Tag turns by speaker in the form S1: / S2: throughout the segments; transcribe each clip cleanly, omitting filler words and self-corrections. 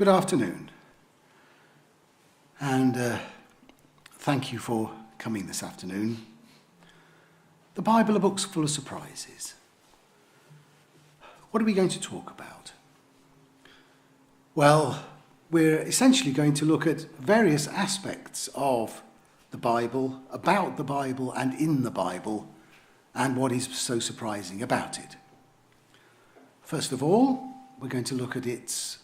S1: Good afternoon, and thank you for coming this afternoon. The Bible, a book's full of surprises. What are we going to talk about? Well, we're essentially going to look at various aspects of the Bible, about the Bible and in the Bible, and what is so surprising about it. First of all, we're going to look at its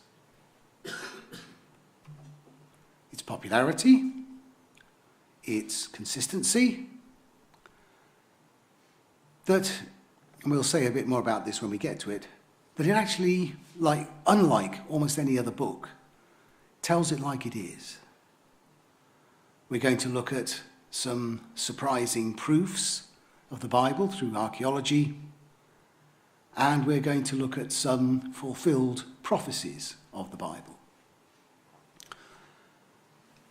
S1: popularity, its consistency, and we'll say a bit more about this when we get to it, that it actually, unlike almost any other book, tells it like it is. We're going to look at some surprising proofs of the Bible through archaeology, and we're going to look at some fulfilled prophecies of the Bible.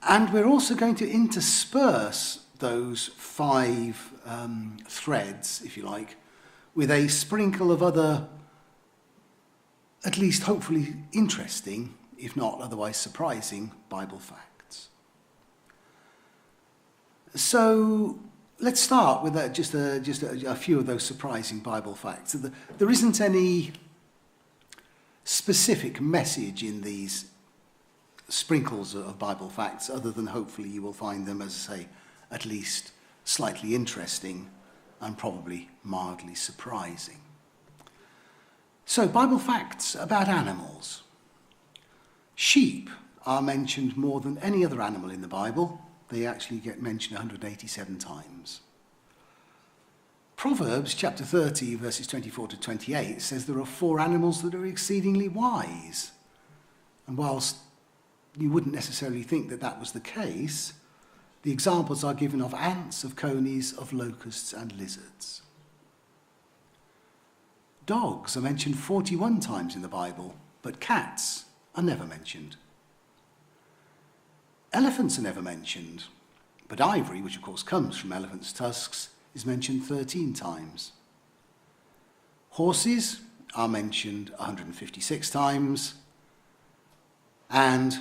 S1: And we're also going to intersperse those five threads, if you like, with a sprinkle of other, at least hopefully interesting, if not otherwise surprising, Bible facts. So let's start with just a few of those surprising Bible facts. There isn't any specific message in these sprinkles of Bible facts, other than hopefully you will find them, as I say, at least slightly interesting and probably mildly surprising. So, Bible facts about animals. Sheep are mentioned more than any other animal in the Bible. They actually get mentioned 187 times. Proverbs chapter 30, verses 24 to 28 says there are 4 animals that are exceedingly wise. And whilst you wouldn't necessarily think that that was the case, the examples are given of ants, of conies, of locusts and lizards. Dogs are mentioned 41 times in the Bible, but cats are never mentioned. Elephants are never mentioned, but ivory, which of course comes from elephants' tusks, is mentioned 13 times. Horses are mentioned 156 times, and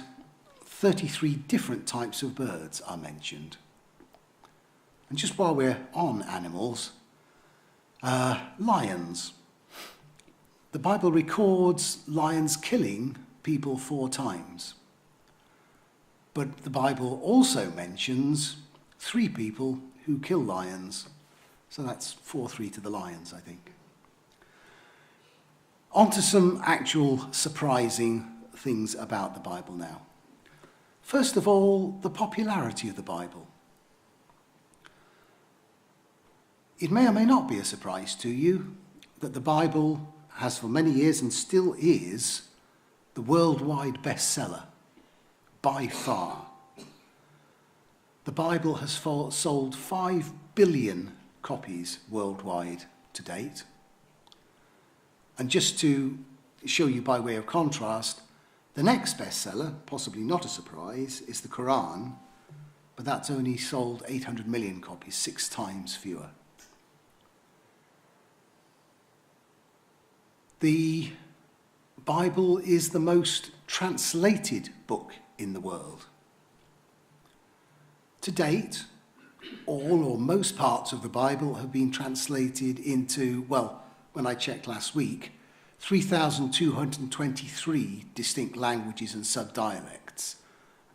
S1: 33 different types of birds are mentioned. And just while we're on animals, lions. The Bible records lions killing people 4 times. But the Bible also mentions 3 people who kill lions. So that's 4-3 to the lions, I think. On to some actual surprising things about the Bible now. First of all, the popularity of the Bible. It may or may not be a surprise to you that the Bible has for many years and still is the worldwide bestseller, by far. The Bible has sold 5 billion copies worldwide to date. And just to show you by way of contrast, the next bestseller, possibly not a surprise, is the Quran, but that's only sold 800 million copies, 6 times fewer. The Bible is the most translated book in the world. To date, all or most parts of the Bible have been translated into, well, when I checked last week, 3,223 distinct languages and subdialects.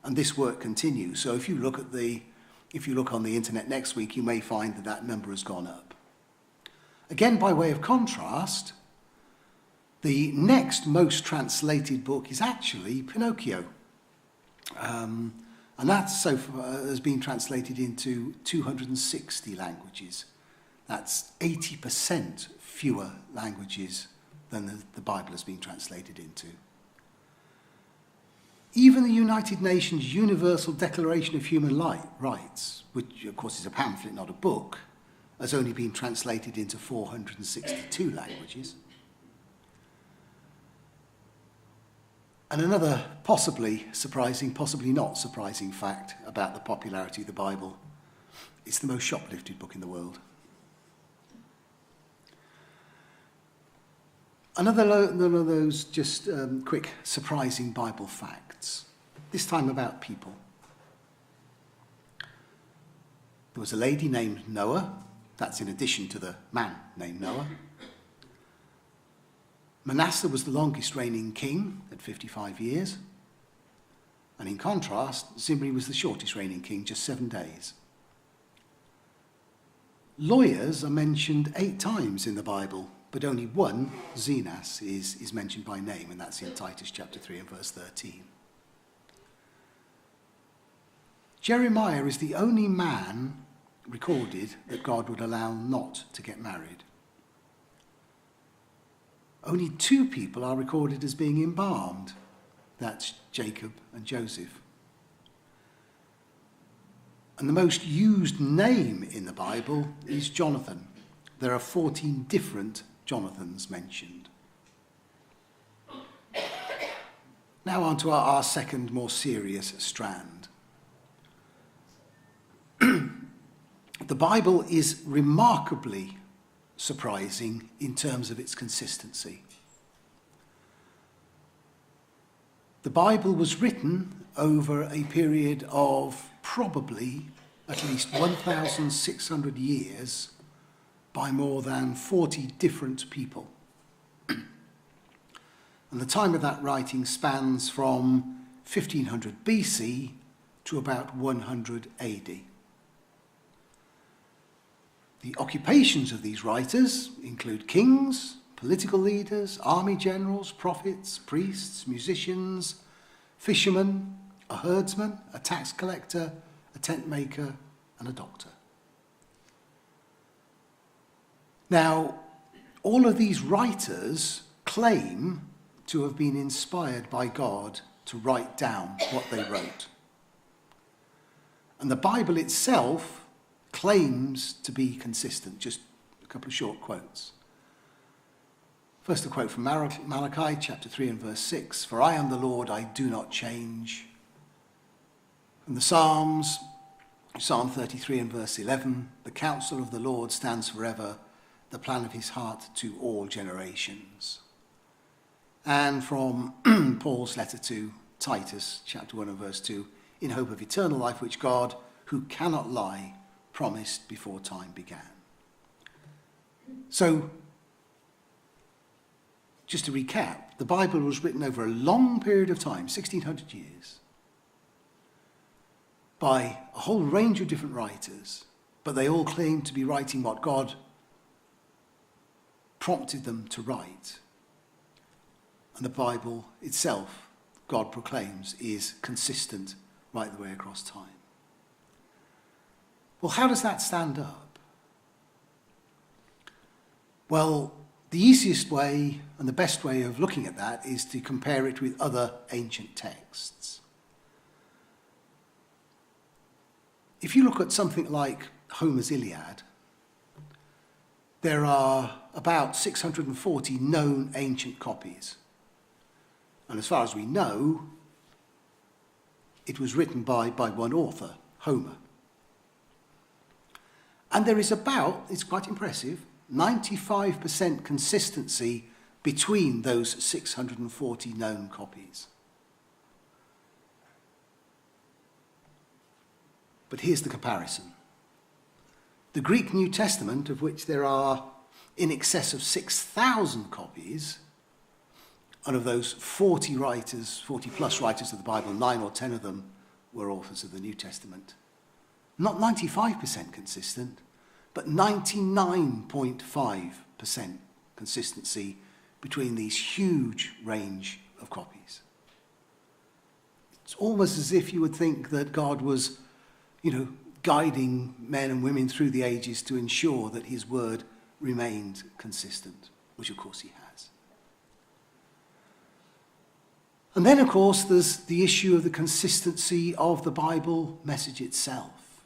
S1: And this work continues. So if you look on the internet next week, you may find that that number has gone up. Again, by way of contrast, the next most translated book is actually Pinocchio. And that so far has been translated into 260 languages. That's 80% fewer languages than the Bible has been translated into. Even the United Nations Universal Declaration of Human Rights, which of course is a pamphlet, not a book, has only been translated into 462 languages. And another possibly surprising, possibly not surprising fact about the popularity of the Bible, it's the most shoplifted book in the world. None of those just quick, surprising Bible facts, this time about people. There was a lady named Noah. That's in addition to the man named Noah. Manasseh was the longest reigning king at 55 years. And in contrast, Zimri was the shortest reigning king, just 7 days. Lawyers are mentioned 8 times in the Bible, but only one, Zenas, is mentioned by name, and that's in Titus chapter 3 and verse 13. Jeremiah is the only man recorded that God would allow not to get married. Only 2 people are recorded as being embalmed. That's Jacob and Joseph. And the most used name in the Bible is Jonathan. There are 14 different Jonathans mentioned. Now on to our second, more serious strand. The Bible is remarkably surprising in terms of its consistency. The Bible was written over a period of probably at least 1,600 years by more than 40 different people. And the time of that writing spans from 1500 BC to about 100 AD. The occupations of these writers include kings, political leaders, army generals, prophets, priests, musicians, fishermen, a herdsman, a tax collector, a tent maker, and a doctor. Now, all of these writers claim to have been inspired by God to write down what they wrote. And the Bible itself claims to be consistent. Just a couple of short quotes. First, a quote from Malachi chapter 3 and verse 6. For I am the Lord, I do not change. From the Psalms, Psalm 33 and verse 11. The counsel of the Lord stands forever, the plan of his heart to all generations. And from Paul's letter to Titus chapter 1 and verse 2. In hope of eternal life, which God, who cannot lie, promised before time began. So, just to recap, the Bible was written over a long period of time, 1,600 years, by a whole range of different writers, but they all claim to be writing what God prompted them to write. And the Bible itself, God proclaims, is consistent right the way across time. Well, how does that stand up? Well, the easiest way and the best way of looking at that is to compare it with other ancient texts. If you look at something like Homer's Iliad, there are about 640 known ancient copies. And as far as we know, it was written by one author, Homer. And there is about, it's quite impressive, 95% consistency between those 640 known copies. But here's the comparison. The Greek New Testament, of which there are in excess of 6,000 copies, and of those 40 plus writers of the Bible, 9 or 10 of them were authors of the New Testament. Not 95% consistent, but 99.5% consistency between these huge range of copies. It's almost as if you would think that God was, guiding men and women through the ages to ensure that his word remained consistent, which of course he has. And then, of course, there's the issue of the consistency of the Bible message itself.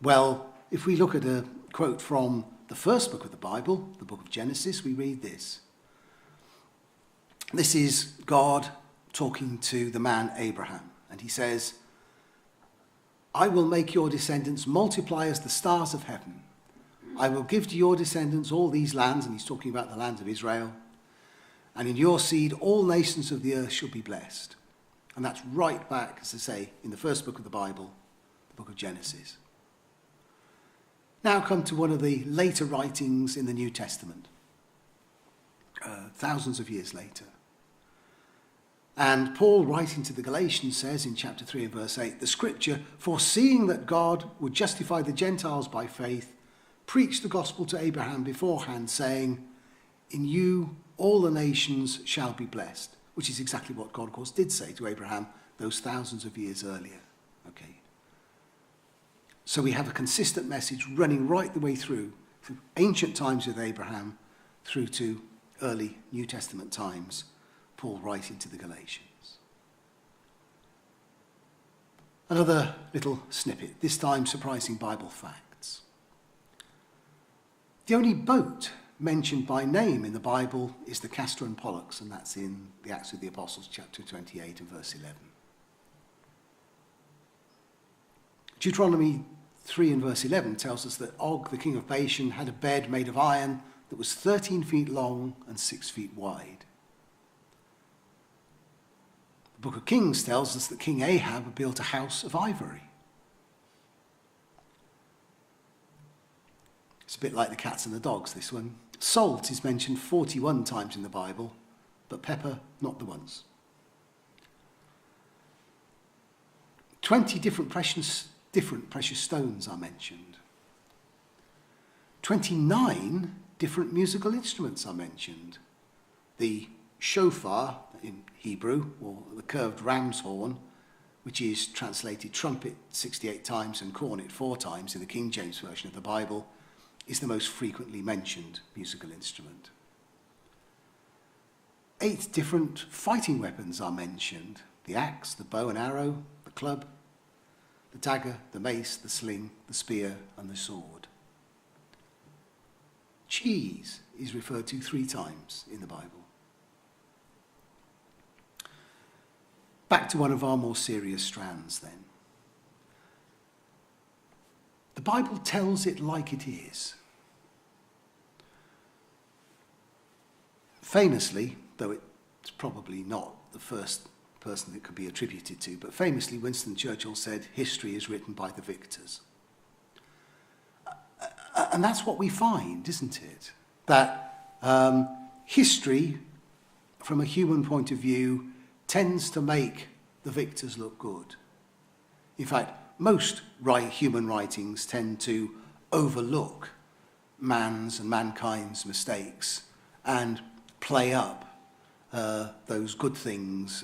S1: Well, if we look at a quote from the first book of the Bible, the book of Genesis, we read this. This is God talking to the man Abraham, and he says, I will make your descendants multiply as the stars of heaven, I will give to your descendants all these lands, and he's talking about the land of Israel, and in your seed all nations of the earth shall be blessed. And that's right back, as I say, in the first book of the Bible, the book of Genesis. Now come to one of the later writings in the New Testament, thousands of years later. And Paul, writing to the Galatians, says in chapter 3 and verse 8, the scripture, foreseeing that God would justify the Gentiles by faith, preached the gospel to Abraham beforehand, saying, in you all the nations shall be blessed, which is exactly what God, of course, did say to Abraham those thousands of years earlier. Okay. So we have a consistent message running right the way through ancient times with Abraham through to early New Testament times, Paul writing to the Galatians. Another little snippet, this time surprising Bible facts. The only boat mentioned by name in the Bible is the Castor and Pollux, and that's in the Acts of the Apostles, chapter 28 and verse 11. Deuteronomy 3 and verse 11 tells us that Og, the king of Bashan, had a bed made of iron that was 13 feet long and 6 feet wide. The book of Kings tells us that King Ahab built a house of ivory. It's a bit like the cats and the dogs, this one. Salt is mentioned 41 times in the Bible, but pepper, not the once. 20 different precious stones are mentioned. 29 different musical instruments are mentioned. The shofar in Hebrew, or the curved ram's horn, which is translated trumpet 68 times and cornet 4 times in the King James Version of the Bible, is the most frequently mentioned musical instrument. 8 different fighting weapons are mentioned: the axe, the bow and arrow, the club, the dagger, the mace, the sling, the spear, and the sword. Cheese is referred to 3 times in the Bible. Back to one of our more serious strands then. The Bible tells it like it is. Famously, though it's probably not the first person that could be attributed to, but famously Winston Churchill said, history is written by the victors. And that's what we find, isn't it? That history, from a human point of view, tends to make the victors look good. In fact, most human writings tend to overlook man's and mankind's mistakes and play up those good things,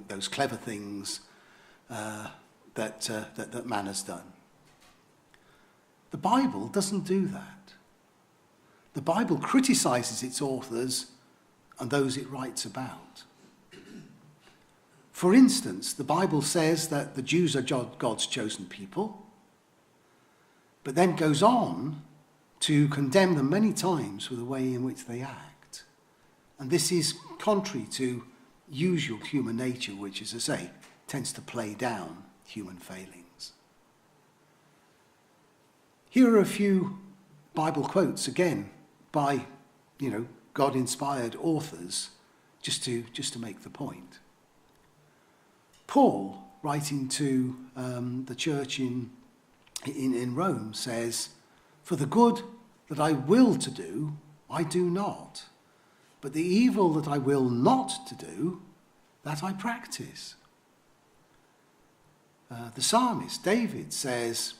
S1: those clever things that man has done. The Bible doesn't do that. The Bible criticizes its authors and those it writes about. For instance, the Bible says that the Jews are God's chosen people, but then goes on to condemn them many times for the way in which they act. And this is contrary to usual human nature, which, as I say, tends to play down human failings. Here are a few Bible quotes, again, by, God-inspired authors, just to make the point. Paul, writing to the church in Rome, says, "For the good that I will to do, I do not. But the evil that I will not to do, that I practice." The psalmist, David, says,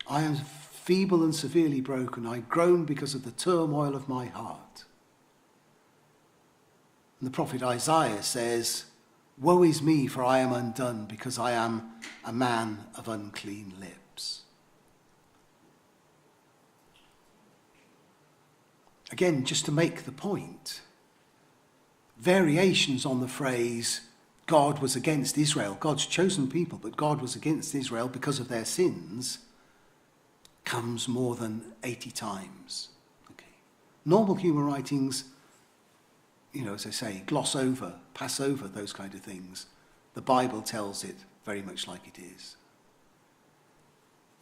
S1: "I am feeble and severely broken. I groan because of the turmoil of my heart." And the prophet Isaiah says, "Woe is me, for I am undone, because I am a man of unclean lips." Again, just to make the point, variations on the phrase, God was against Israel, God's chosen people, but God was against Israel because of their sins, comes more than 80 times. Okay. Normal human writings, as I say, gloss over, pass over those kind of things. The Bible tells it very much like it is.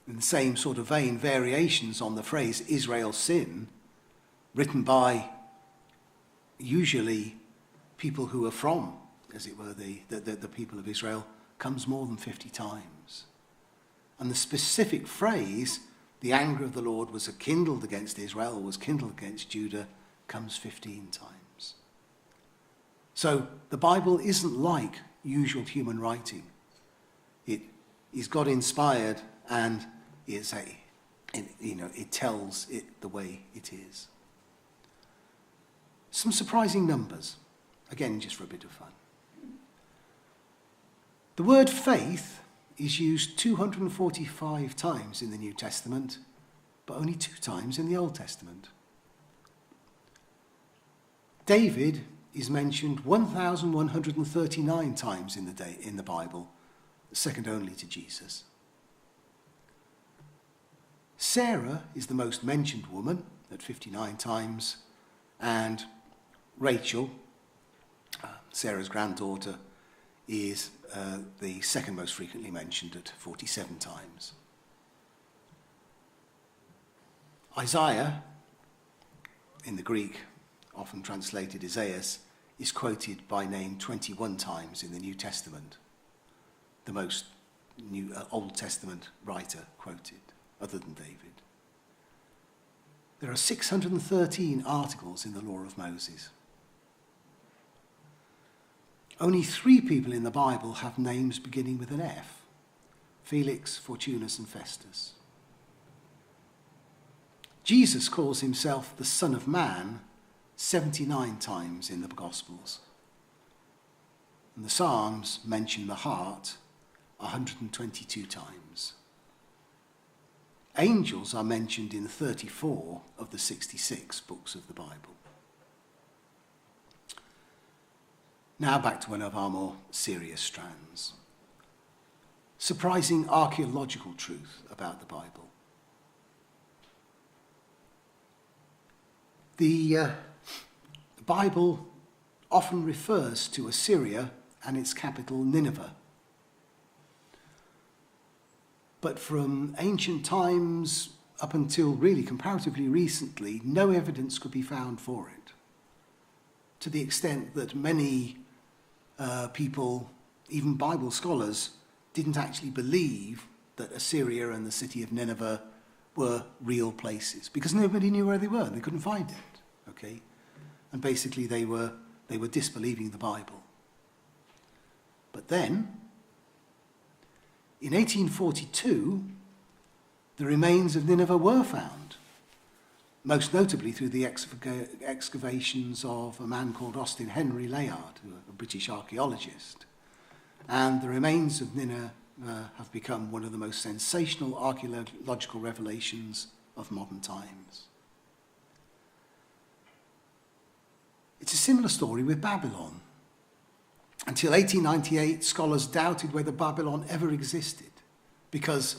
S1: In the same sort of vein, variations on the phrase Israel sin, written by usually people who are from, as it were, the people of Israel, comes more than 50 times. And the specific phrase, the anger of the Lord was kindled against Israel, or was kindled against Judah, comes 15 times. So the Bible isn't like usual human writing. It is God-inspired, and it tells it the way it is. Some surprising numbers, again, just for a bit of fun. The word faith is used 245 times in the New Testament, but only 2 times in the Old Testament. David is mentioned 1,139 times in the Bible, second only to Jesus. Sarah is the most mentioned woman at 59 times, and Rachel, Sarah's granddaughter, is the second most frequently mentioned at 47 times. Isaiah, in the Greek, often translated Isaias, is quoted by name 21 times in the New Testament, the most Old Testament writer quoted, other than David. There are 613 articles in the Law of Moses. Only 3 people in the Bible have names beginning with an F: Felix, Fortunus, and Festus. Jesus calls himself the Son of Man 79 times in the Gospels. And the Psalms mention the heart 122 times. Angels are mentioned in 34 of the 66 books of the Bible. Now back to one of our more serious strands. Surprising archaeological truth about the Bible. The Bible often refers to Assyria and its capital Nineveh. But from ancient times up until really comparatively recently, no evidence could be found for it. To the extent that many people, even Bible scholars, didn't actually believe that Assyria and the city of Nineveh were real places, because nobody knew where they were. They couldn't find it, okay? And basically they were disbelieving the Bible. But then, in 1842, the remains of Nineveh were found, most notably through the excavations of a man called Austin Henry Layard, a British archaeologist. And the remains of Nineveh have become one of the most sensational archaeological revelations of modern times. It's a similar story with Babylon. Until 1898, scholars doubted whether Babylon ever existed, because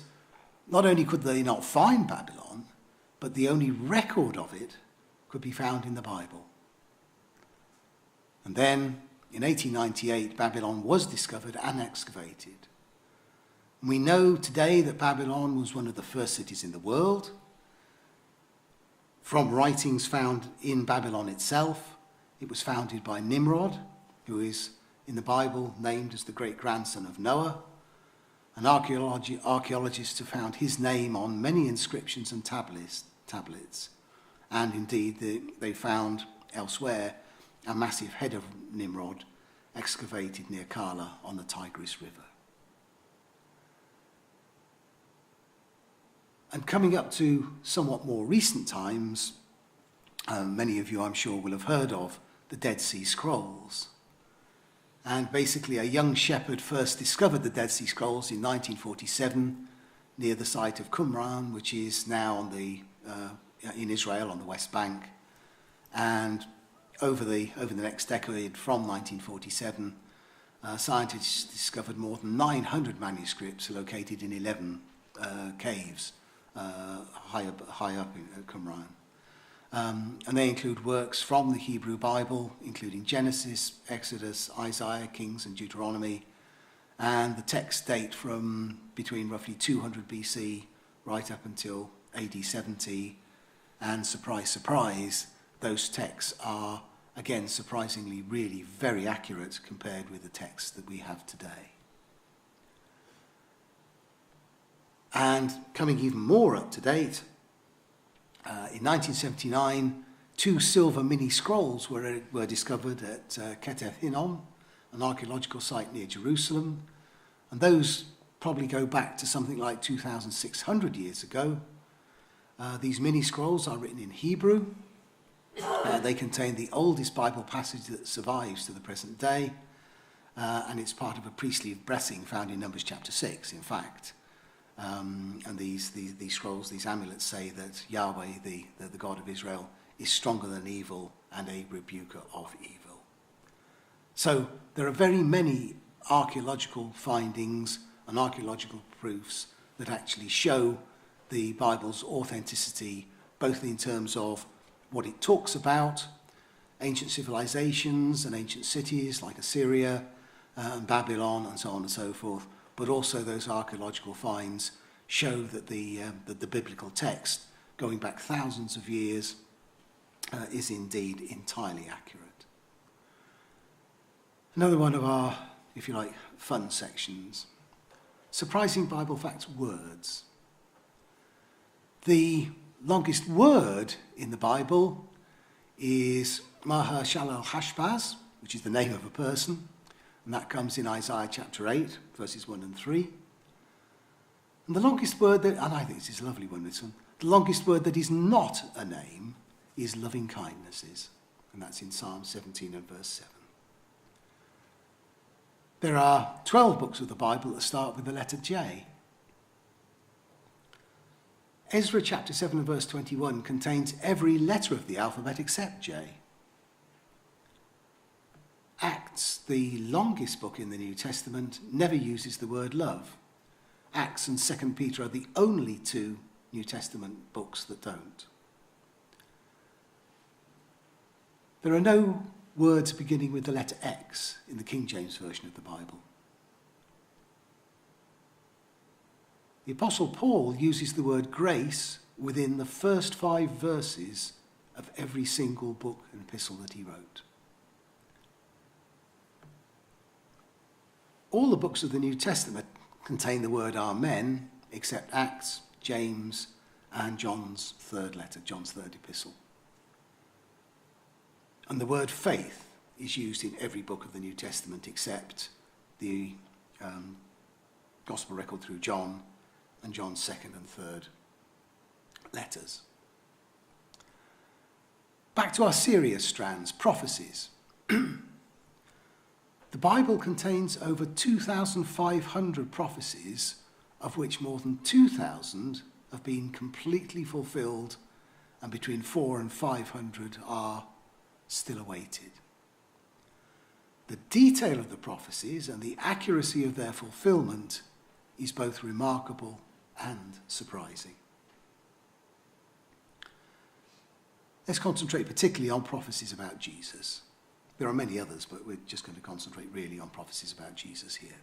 S1: not only could they not find Babylon, but the only record of it could be found in the Bible. And then, in 1898, Babylon was discovered and excavated. We know today that Babylon was one of the first cities in the world. From writings found in Babylon itself, it was founded by Nimrod, who is in the Bible named as the great-grandson of Noah. And archaeologists have found his name on many inscriptions and tablets. And indeed, they found elsewhere a massive head of Nimrod excavated near Kala on the Tigris River. And coming up to somewhat more recent times, many of you, I'm sure, will have heard of the Dead Sea Scrolls. And basically, a young shepherd first discovered the Dead Sea Scrolls in 1947 near the site of Qumran, which is now in Israel on the West Bank. And over the next decade, from 1947, scientists discovered more than 900 manuscripts located in 11 caves high up in Qumran. And they include works from the Hebrew Bible, including Genesis, Exodus, Isaiah, Kings, and Deuteronomy. And the texts date from between roughly 200 BC right up until AD 70, and surprise, surprise, those texts are, again, surprisingly really very accurate compared with the texts that we have today. And coming even more up to date, in 1979, 2 silver mini scrolls were discovered at Ketef Hinnom, an archaeological site near Jerusalem, and those probably go back to something like 2,600 years ago. These mini scrolls are written in Hebrew. They contain the oldest Bible passage that survives to the present day, and it's part of a priestly blessing found in Numbers chapter 6, in fact. And these scrolls, these amulets, say that Yahweh, the God of Israel, is stronger than evil and a rebuker of evil. So there are very many archaeological findings and archaeological proofs that actually show the Bible's authenticity, both in terms of what it talks about, ancient civilizations and ancient cities like Assyria and Babylon and so on and so forth, but also those archaeological finds show that the biblical text, going back thousands of years, is indeed entirely accurate. Another one of our, if you like, fun sections. Surprising Bible facts, words. The longest word in the Bible is Maher-shalal-Hashbaz, which is the name of a person, and that comes in Isaiah chapter 8, verses 1 and 3. And the longest word that, and I think this is a lovely one, this one, the longest word that is not a name is loving kindnesses, and that's in Psalm 17 and verse 7. There are 12 books of the Bible that start with the letter J. Ezra chapter 7 and verse 21 contains every letter of the alphabet except J. Acts, the longest book in the New Testament, never uses the word love. Acts and 2 Peter are the only 2 New Testament books that don't. There are no words beginning with the letter X in the King James Version of the Bible. The Apostle Paul uses the word grace within the first 5 verses of every single book and epistle that he wrote. All the books of the New Testament contain the word Amen, except Acts, James, and John's third letter, John's third epistle. And the word faith is used in every book of the New Testament except the Gospel record through John and John's second and third letters. Back to our serious strands, prophecies. The Bible contains over 2,500 prophecies, of which more than 2,000 have been completely fulfilled, and between 400 and 500 are still awaited. The detail of the prophecies and the accuracy of their fulfillment is both remarkable and surprising. Let's concentrate particularly on prophecies about Jesus. There are many others, but we're just going to concentrate really on prophecies about Jesus here.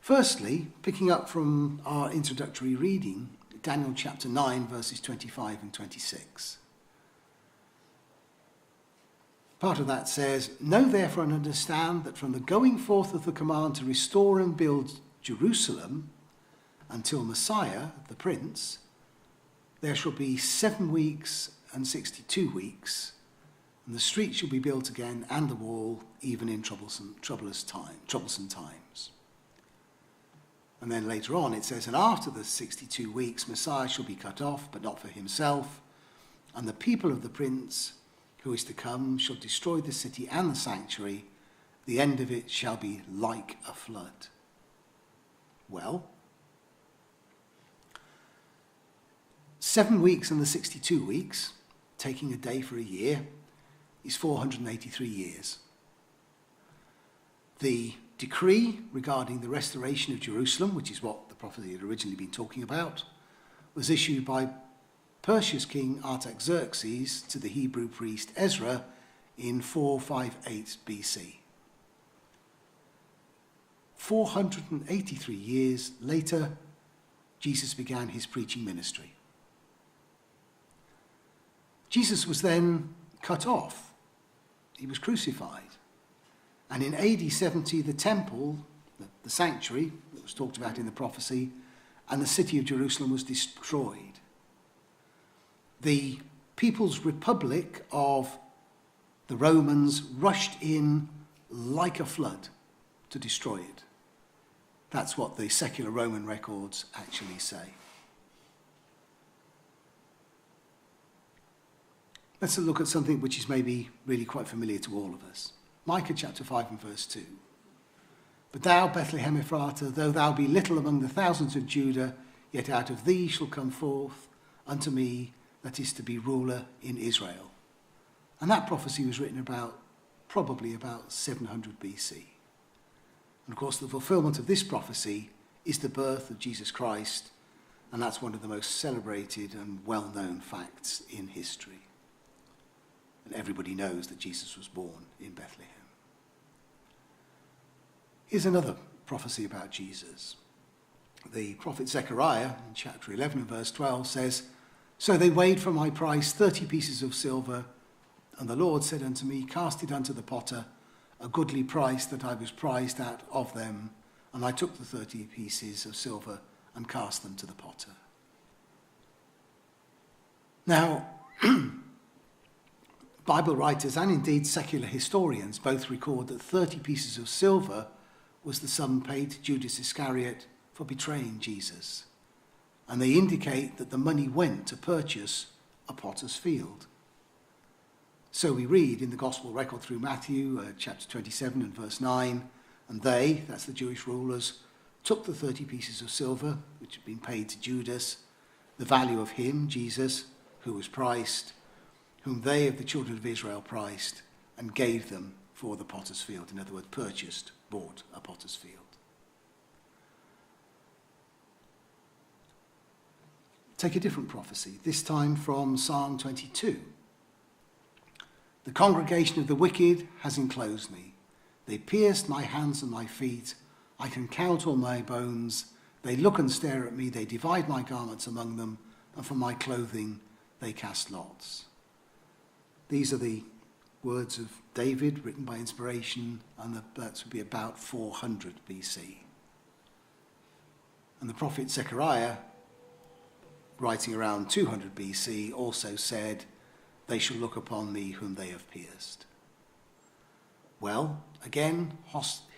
S1: Firstly, picking up from our introductory reading, Daniel chapter 9, verses 25 and 26. Part of that says, "Know therefore and understand that from the going forth of the command to restore and build Jerusalem until Messiah, the Prince, there shall be 7 weeks and 62 weeks, and the street shall be built again, and the wall, even in troublesome times." And then later on it says, "And after the 62 weeks, Messiah shall be cut off, but not for himself, and the people of the Prince who is to come shall destroy the city and the sanctuary. The end of it shall be like a flood." Well, 7 weeks and the 62 weeks, taking a day for a year, is 483 years. The decree regarding the restoration of Jerusalem, which is what the prophecy had originally been talking about, was issued by Persia's king Artaxerxes to the Hebrew priest Ezra in 458 BC. 483 years later, Jesus began his preaching ministry. Jesus was then cut off. He was crucified. And in AD 70, the temple, the sanctuary that was talked about in the prophecy, and the city of Jerusalem was destroyed. The People's Republic of the Romans rushed in like a flood to destroy it. That's what the secular Roman records actually say. Let's look at something which is maybe really quite familiar to all of us. Micah chapter 5 and verse 2. But thou, Bethlehem Ephratah, though thou be little among the thousands of Judah, yet out of thee shall come forth unto me that is to be ruler in Israel. And that prophecy was written probably about 700 BC. And of course, the fulfillment of this prophecy is the birth of Jesus Christ, and that's one of the most celebrated and well-known facts in history. And everybody knows that Jesus was born in Bethlehem. Here's another prophecy about Jesus. The prophet Zechariah, in chapter 11 and verse 12, says, So they weighed for my price 30 pieces of silver, and the Lord said unto me, Cast it unto the potter, a goodly price that I was prized at of them. And I took the 30 pieces of silver and cast them to the potter. Now, Bible writers and indeed secular historians both record that 30 pieces of silver was the sum paid to Judas Iscariot for betraying Jesus. And they indicate that the money went to purchase a potter's field. So we read in the gospel record through Matthew, chapter 27 and verse 9, and they, that's the Jewish rulers, took the 30 pieces of silver, which had been paid to Judas, the value of him, Jesus, who was priced, whom they of the children of Israel priced, and gave them for the potter's field. In other words, bought a potter's field. Take a different prophecy, this time from Psalm 22. The congregation of the wicked has enclosed me. They pierced my hands and my feet. I can count all my bones. They look and stare at me. They divide my garments among them, and for my clothing they cast lots. These are the words of David, written by inspiration, and that would be about 400 BC. And the prophet Zechariah, writing around 200 BC, also said, They shall look upon me whom they have pierced. Well, again,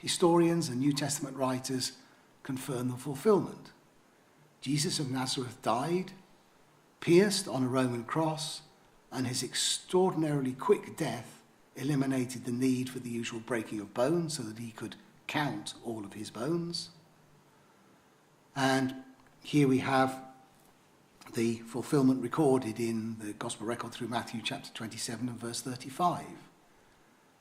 S1: historians and New Testament writers confirm the fulfillment. Jesus of Nazareth died, pierced on a Roman cross, and his extraordinarily quick death eliminated the need for the usual breaking of bones so that he could count all of his bones. And here we have the fulfillment recorded in the gospel record through Matthew chapter 27 and verse 35.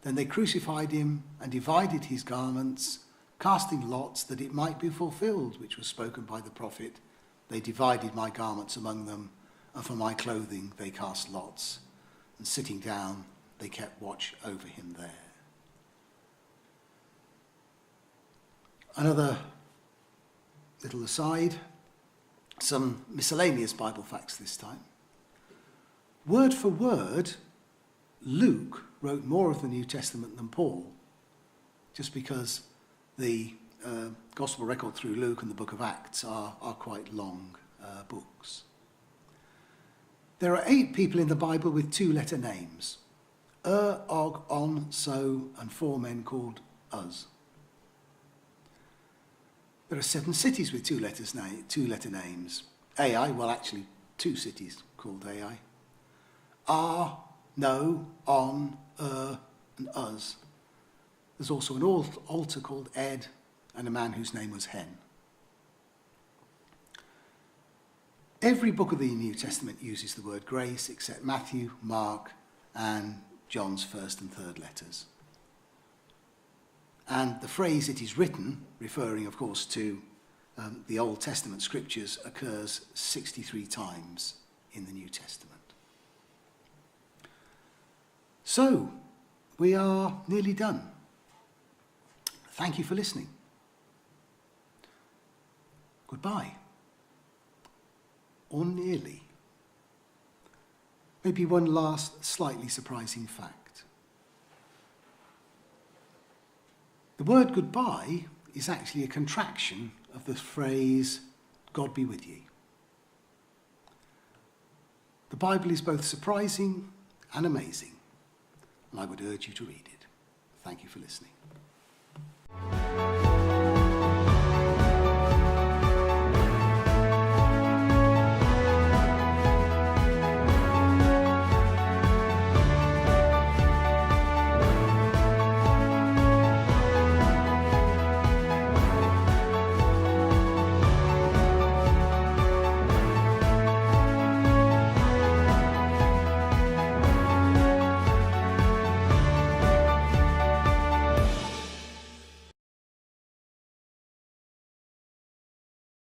S1: Then they crucified him and divided his garments, casting lots that it might be fulfilled, which was spoken by the prophet. They divided my garments among them, and for my clothing they cast lots. And sitting down, they kept watch over him there. Another little aside, some miscellaneous Bible facts this time. Word for word, Luke wrote more of the New Testament than Paul, just because the gospel record through Luke and the book of Acts are quite long books. There are 8 people in the Bible with 2-letter names. Og, On, So, and 4 men called Uz. There are 7 cities with 2-letter names. Ai, well actually 2 cities called Ai. Ar, No, On, and Uz. There's also an altar called Ed, and a man whose name was Hen. Every book of the New Testament uses the word grace except Matthew, Mark, and John's first and third letters. And the phrase "it is written," referring of course to the Old Testament scriptures, occurs 63 times in the New Testament. So, we are nearly done. Thank you for listening. Goodbye. or nearly. Maybe one last slightly surprising fact. The word goodbye is actually a contraction of the phrase, God be with you. The Bible is both surprising and amazing, and I would urge you to read it. Thank you for listening.